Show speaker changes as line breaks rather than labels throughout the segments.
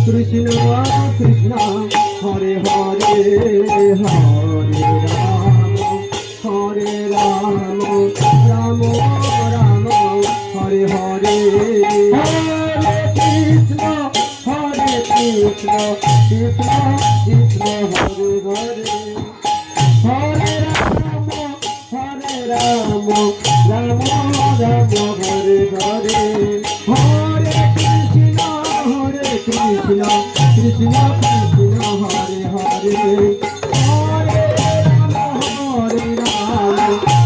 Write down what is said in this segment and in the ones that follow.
Krishna Krishna Hare Hare Hare Ram Ram Ram Hare Hare Krishna Krishna Krishna Krishna Hare Hare Hare Ram Ram Ram Hare Hare Hare Krishna Krishna Krishna Hare Hare Hare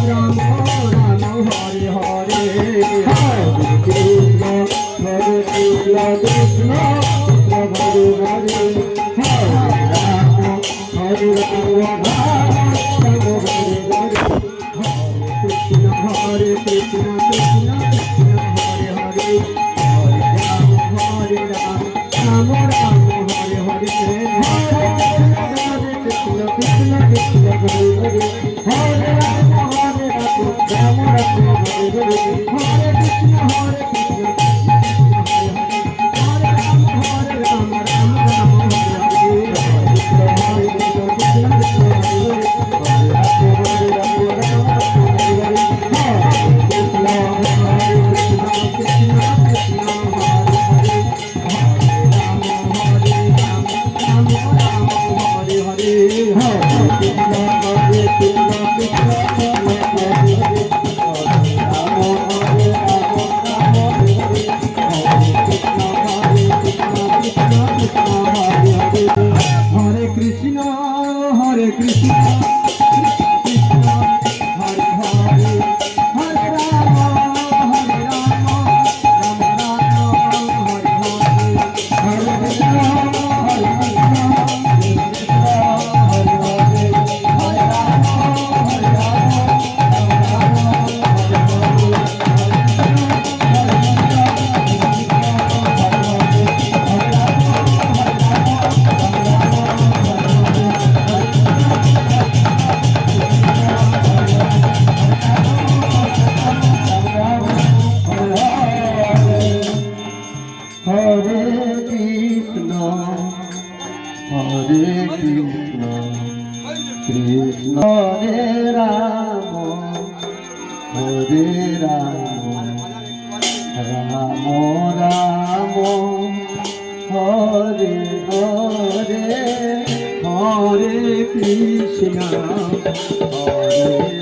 Ram Ram Hare Hare Krishna Krishna Krishna Hare Hare Hare Ram Hare Krishna Krishna Krishna Hare Hare Hare Ram Ram Ram Hare Hare Hare Krishna Krishna Krishna Hare Hare Hare Ram Ram Ram Hare Hare Hare Krishna Hare Krishna Hare Ram Ram Ram Hare Hare Krishna Krishna Hare Krishna Hare Krishna Krishna Hare Hare Hare Ram Hare Ram Ram Ram Hare Hare Hare Krishna Hare Krishna Krishna Hare Hare Hare Ram Hare Ram Ram Ram Hare Hare Krishna Hare Ram Hare Ram Ram Ram Hare Hare Hare Krishna Hare